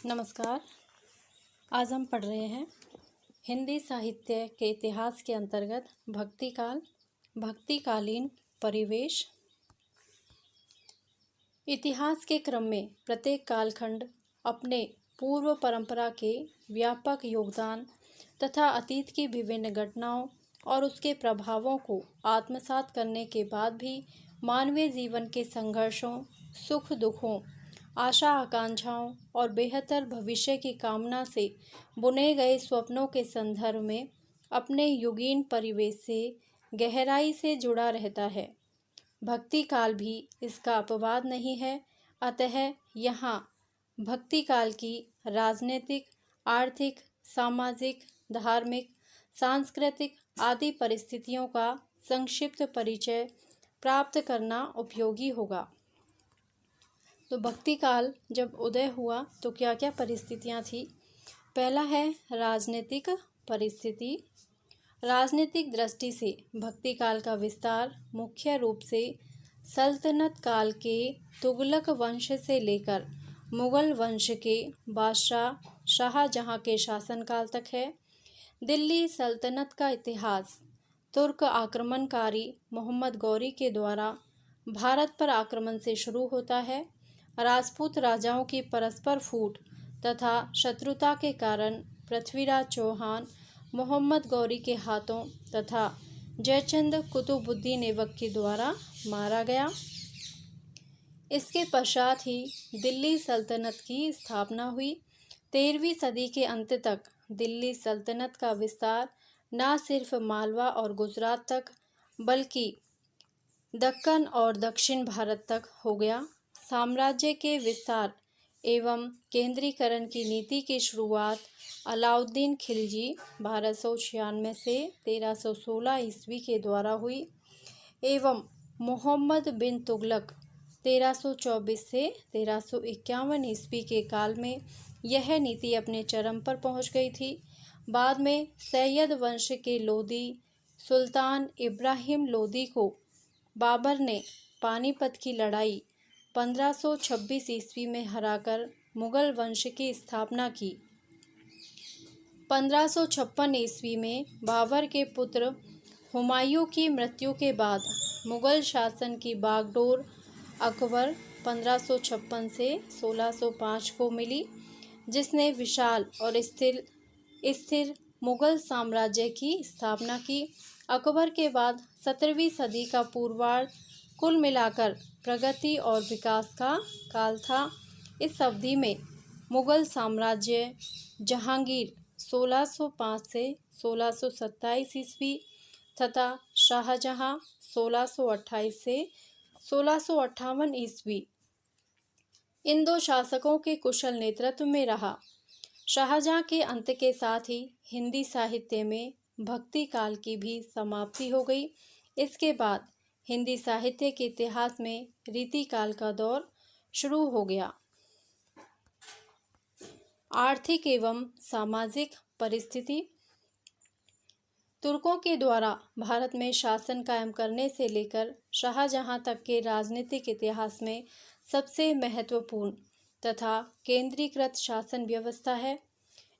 नमस्कार। आज हम पढ़ रहे हैं हिंदी साहित्य के इतिहास के अंतर्गत भक्तिकाल, भक्तिकालीन परिवेश। इतिहास के क्रम में प्रत्येक कालखंड अपने पूर्व परंपरा के व्यापक योगदान तथा अतीत की विभिन्न घटनाओं और उसके प्रभावों को आत्मसात करने के बाद भी मानवीय जीवन के संघर्षों, सुख दुखों, आशा आकांक्षाओं और बेहतर भविष्य की कामना से बुने गए स्वप्नों के संदर्भ में अपने युगीन परिवेश से गहराई से जुड़ा रहता है। भक्ति काल भी इसका अपवाद नहीं है। अतः यहाँ भक्ति काल की राजनीतिक, आर्थिक, सामाजिक, धार्मिक, सांस्कृतिक आदि परिस्थितियों का संक्षिप्त परिचय प्राप्त करना उपयोगी होगा। तो भक्ति काल जब उदय हुआ तो क्या क्या परिस्थितियां थी। पहला है राजनीतिक परिस्थिति। राजनीतिक दृष्टि से भक्ति काल का विस्तार मुख्य रूप से सल्तनत काल के तुगलक वंश से लेकर मुगल वंश के बादशाह शाहजहां के शासनकाल तक है। दिल्ली सल्तनत का इतिहास तुर्क आक्रमणकारी मोहम्मद गौरी के द्वारा भारत पर आक्रमण से शुरू होता है। राजपूत राजाओं की परस्पर फूट तथा शत्रुता के कारण पृथ्वीराज चौहान मोहम्मद गौरी के हाथों तथा जयचंद कुतुबुद्दीन ऐबक के द्वारा मारा गया। इसके पश्चात ही दिल्ली सल्तनत की स्थापना हुई। 13वीं सदी के अंत तक दिल्ली सल्तनत का विस्तार न सिर्फ मालवा और गुजरात तक बल्कि दक्कन और दक्षिण भारत तक हो गया। साम्राज्य के विस्तार एवं केंद्रीकरण की नीति की शुरुआत अलाउद्दीन खिलजी 1296 से 1316 ईस्वी के द्वारा हुई एवं मोहम्मद बिन तुगलक 1324 से 1351 ईस्वी के काल में यह नीति अपने चरम पर पहुंच गई थी। बाद में सैयद वंश के लोदी सुल्तान इब्राहिम लोदी को बाबर ने पानीपत की लड़ाई 1526 ईस्वी में हराकर मुगल वंश की स्थापना की। 1556 ईस्वी में बाबर के पुत्र हुमायूं की मृत्यु के बाद मुगल शासन की बागडोर अकबर 1556 से 1605 को मिली, जिसने विशाल और स्थिर मुगल साम्राज्य की स्थापना की। अकबर के बाद 17वीं सदी का पूर्वार्ध कुल मिलाकर प्रगति और विकास का काल था। इस अवधि में मुगल साम्राज्य जहांगीर 1605 से 1627 ईस्वी तथा शाहजहां 1628 से 1658 ईस्वी इन दो शासकों के कुशल नेतृत्व में रहा। शाहजहां के अंत के साथ ही हिंदी साहित्य में भक्ति काल की भी समाप्ति हो गई। इसके बाद हिंदी साहित्य के इतिहास में रीति काल का दौर शुरू हो गया। आर्थिक एवं सामाजिक परिस्थिति। तुर्कों के द्वारा भारत में शासन कायम करने से लेकर शाहजहां तक के राजनीतिक इतिहास में सबसे महत्वपूर्ण तथा केंद्रीकृत शासन व्यवस्था है।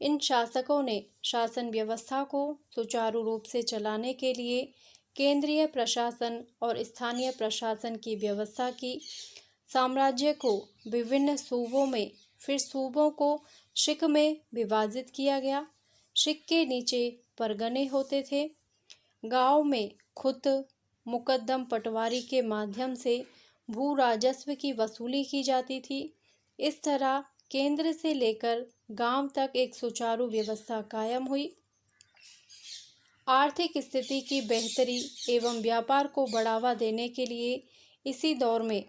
इन शासकों ने शासन व्यवस्था को सुचारू रूप से चलाने के लिए केंद्रीय प्रशासन और स्थानीय प्रशासन की व्यवस्था की। साम्राज्य को विभिन्न सूबों में, फिर सूबों को शिक में विभाजित किया गया। शिक के नीचे परगने होते थे। गांव में खुत, मुकद्दम पटवारी के माध्यम से भू राजस्व की वसूली की जाती थी। इस तरह केंद्र से लेकर गांव तक एक सुचारू व्यवस्था कायम हुई। आर्थिक स्थिति की बेहतरी एवं व्यापार को बढ़ावा देने के लिए इसी दौर में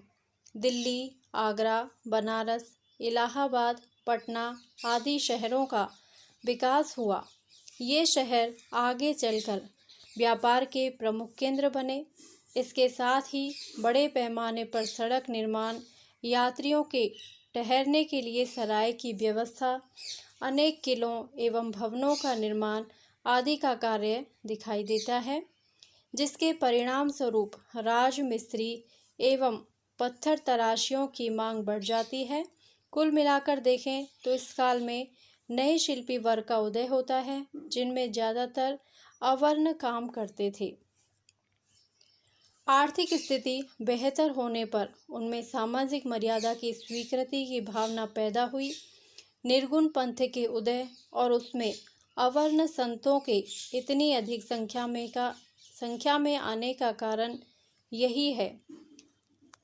दिल्ली, आगरा, बनारस, इलाहाबाद, पटना आदि शहरों का विकास हुआ। ये शहर आगे चलकर व्यापार के प्रमुख केंद्र बने। इसके साथ ही बड़े पैमाने पर सड़क निर्माण, यात्रियों के ठहरने के लिए सराय की व्यवस्था, अनेक किलों एवं भवनों का निर्माण आदि का कार्य दिखाई देता है, जिसके परिणाम स्वरूप राजमिस्त्री एवं पत्थर तराशियों की मांग बढ़ जाती है। कुल मिलाकर देखें तो इस काल में नए शिल्पी वर्ग का उदय होता है, जिनमें ज़्यादातर अवर्ण काम करते थे। आर्थिक स्थिति बेहतर होने पर उनमें सामाजिक मर्यादा की स्वीकृति की भावना पैदा हुई। निर्गुण पंथ के उदय और उसमें अवर्ण संतों के इतनी अधिक संख्या में आने का कारण यही है।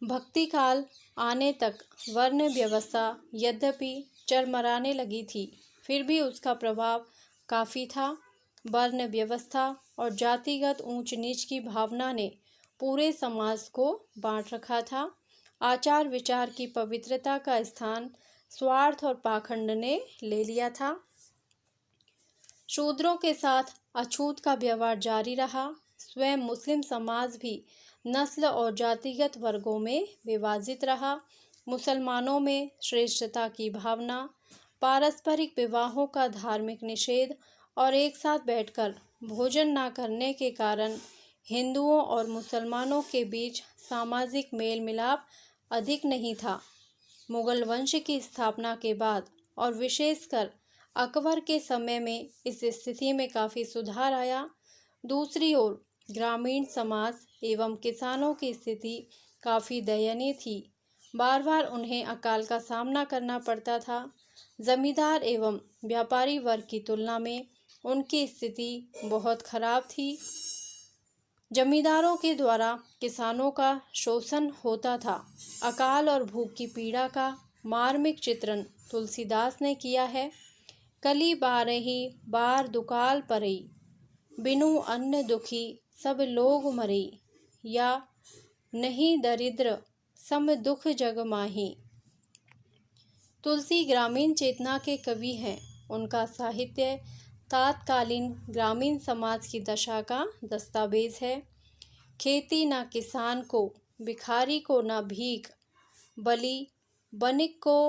भक्ति काल आने तक वर्ण व्यवस्था यद्यपि चरमराने लगी थी, फिर भी उसका प्रभाव काफ़ी था। वर्ण व्यवस्था और जातिगत ऊंच नीच की भावना ने पूरे समाज को बांट रखा था। आचार विचार की पवित्रता का स्थान स्वार्थ और पाखंड ने ले लिया था। शूद्रों के साथ अछूत का व्यवहार जारी रहा। स्वयं मुस्लिम समाज भी नस्ल और जातिगत वर्गों में विभाजित रहा। मुसलमानों में श्रेष्ठता की भावना, पारस्परिक विवाहों का धार्मिक निषेध और एक साथ बैठकर भोजन न करने के कारण हिंदुओं और मुसलमानों के बीच सामाजिक मेल मिलाप अधिक नहीं था। मुगल वंश की स्थापना के बाद और विशेषकर अकबर के समय में इस स्थिति में काफ़ी सुधार आया। दूसरी ओर ग्रामीण समाज एवं किसानों की स्थिति काफ़ी दयनीय थी। बार बार उन्हें अकाल का सामना करना पड़ता था। जमींदार एवं व्यापारी वर्ग की तुलना में उनकी स्थिति बहुत खराब थी। जमींदारों के द्वारा किसानों का शोषण होता था। अकाल और भूख की पीड़ा का मार्मिक चित्रण तुलसीदास ने किया है। कली बारही बार दुकाल परई, बिनु अन्न दुखी सब लोग मरई, या नहीं दरिद्र सम दुख जग माही। तुलसी ग्रामीण चेतना के कवि हैं। उनका साहित्य तात्कालीन ग्रामीण समाज की दशा का दस्तावेज है। खेती न किसान को, भिखारी को न भीख, बलि बनिक को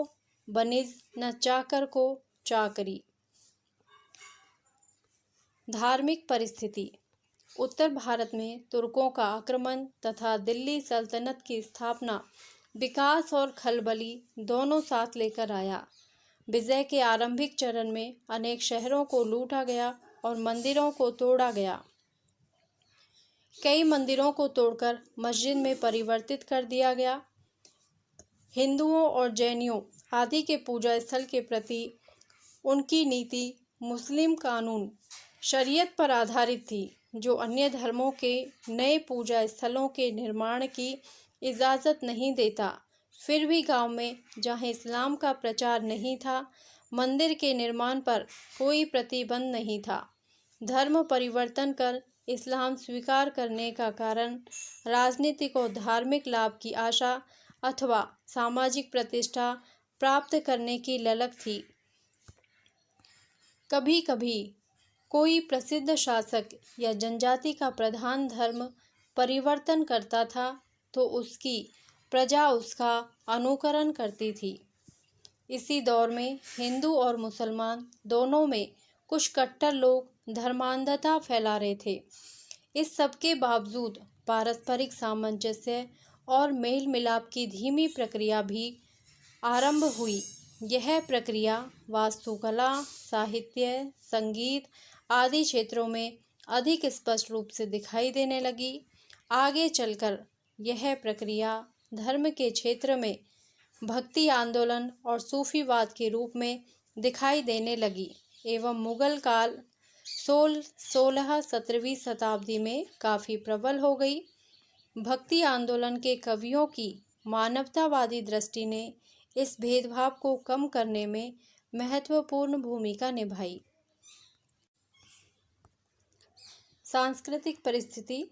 बनिज, न चाकर को चाकरी। धार्मिक परिस्थिति। उत्तर भारत में तुर्कों का आक्रमण तथा दिल्ली सल्तनत की स्थापना विकास और खलबली दोनों साथ लेकर आया। विजय के आरंभिक चरण में अनेक शहरों को लूटा गया और मंदिरों को तोड़ा गया। कई मंदिरों को तोड़कर मस्जिद में परिवर्तित कर दिया गया। हिंदुओं और जैनियों आदि के पूजा स्थल के प्रति उनकी नीति मुस्लिम कानून शरीयत पर आधारित थी, जो अन्य धर्मों के नए पूजा स्थलों के निर्माण की इजाज़त नहीं देता। फिर भी गांव में जहां इस्लाम का प्रचार नहीं था, मंदिर के निर्माण पर कोई प्रतिबंध नहीं था। धर्म परिवर्तन कर इस्लाम स्वीकार करने का कारण राजनीतिक और धार्मिक लाभ की आशा अथवा सामाजिक प्रतिष्ठा प्राप्त करने की ललक थी। कभी कभी कोई प्रसिद्ध शासक या जनजाति का प्रधान धर्म परिवर्तन करता था तो उसकी प्रजा उसका अनुकरण करती थी। इसी दौर में हिंदू और मुसलमान दोनों में कुछ कट्टर लोग धर्मांधता फैला रहे थे। इस सब के बावजूद पारस्परिक सामंजस्य और मेल मिलाप की धीमी प्रक्रिया भी आरंभ हुई। यह प्रक्रिया वास्तुकला, साहित्य, संगीत आदि क्षेत्रों में अधिक स्पष्ट रूप से दिखाई देने लगी। आगे चलकर यह प्रक्रिया धर्म के क्षेत्र में भक्ति आंदोलन और सूफीवाद के रूप में दिखाई देने लगी एवं मुगल काल 16-17वीं शताब्दी में काफ़ी प्रबल हो गई। भक्ति आंदोलन के कवियों की मानवतावादी दृष्टि ने इस भेदभाव को कम करने में महत्वपूर्ण भूमिका निभाई। सांस्कृतिक परिस्थिति।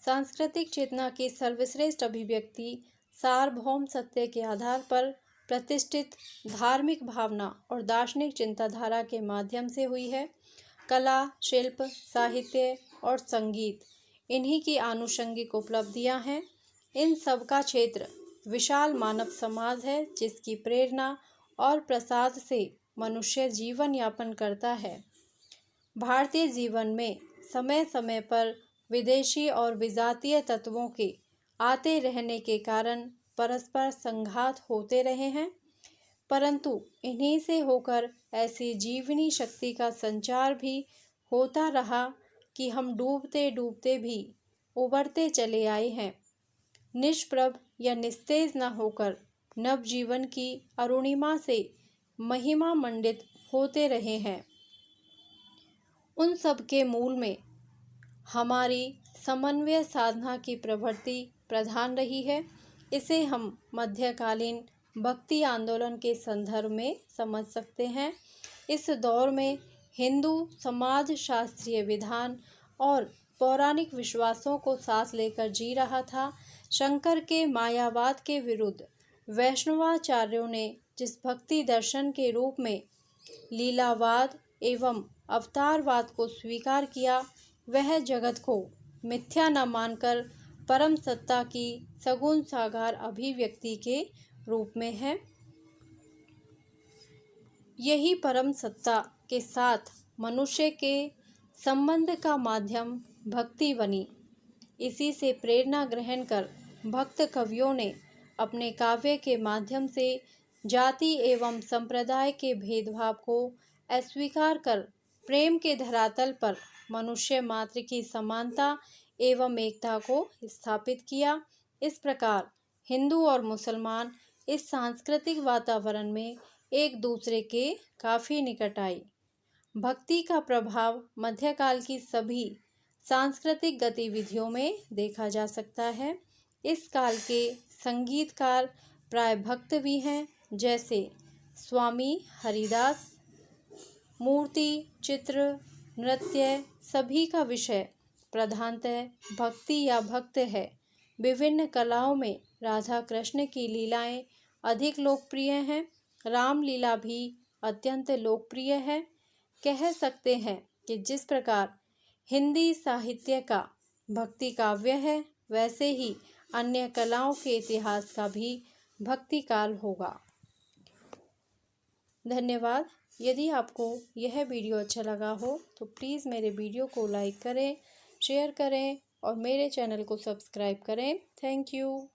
सांस्कृतिक चेतना की सर्वश्रेष्ठ अभिव्यक्ति सार्वभौम सत्य के आधार पर प्रतिष्ठित धार्मिक भावना और दार्शनिक चिंताधारा के माध्यम से हुई है। कला, शिल्प, साहित्य और संगीत इन्हीं की आनुषंगिक उपलब्धियां हैं। इन सब का क्षेत्र विशाल मानव समाज है, जिसकी प्रेरणा और प्रसाद से मनुष्य जीवन यापन करता है। भारतीय जीवन में समय समय पर विदेशी और विजातीय तत्वों के आते रहने के कारण परस्पर संघात होते रहे हैं, परंतु इन्हीं से होकर ऐसी जीवनी शक्ति का संचार भी होता रहा कि हम डूबते डूबते भी उबरते चले आए हैं, निष्प्रभ या निस्तेज न होकर नवजीवन की अरुणिमा से महिमा मंडित होते रहे हैं। उन सब के मूल में हमारी समन्वय साधना की प्रवृत्ति प्रधान रही है। इसे हम मध्यकालीन भक्ति आंदोलन के संदर्भ में समझ सकते हैं। इस दौर में हिंदू समाज शास्त्रीय विधान और पौराणिक विश्वासों को साथ लेकर जी रहा था। शंकर के मायावाद के विरुद्ध वैष्णवाचार्यों ने जिस भक्ति दर्शन के रूप में लीलावाद एवं अवतारवाद को स्वीकार किया, वह जगत को मिथ्या न मानकर परम सत्ता की सगुण साकार अभिव्यक्ति के रूप में है। यही परम सत्ता के साथ मनुष्य के संबंध का माध्यम भक्ति बनी। इसी से प्रेरणा ग्रहण कर भक्त कवियों ने अपने काव्य के माध्यम से जाति एवं संप्रदाय के भेदभाव को अस्वीकार कर प्रेम के धरातल पर मनुष्य मात्र की समानता एवं एकता को स्थापित किया। इस प्रकार हिंदू और मुसलमान इस सांस्कृतिक वातावरण में एक दूसरे के काफी निकट आए। भक्ति का प्रभाव मध्यकाल की सभी सांस्कृतिक गतिविधियों में देखा जा सकता है। इस काल के संगीतकार प्राय भक्त भी हैं, जैसे स्वामी हरिदास। मूर्ति, चित्र, नृत्य सभी का विषय प्रधानतः भक्ति या भक्त है। विभिन्न कलाओं में राधा कृष्ण की लीलाएं अधिक लोकप्रिय हैं। रामलीला भी अत्यंत लोकप्रिय है। कह सकते हैं कि जिस प्रकार हिंदी साहित्य का भक्ति काव्य है, वैसे ही अन्य कलाओं के इतिहास का भी भक्ति काल होगा। धन्यवाद। यदि आपको यह वीडियो अच्छा लगा हो तो प्लीज़ मेरे वीडियो को लाइक करें, शेयर करें और मेरे चैनल को सब्सक्राइब करें। Thank you.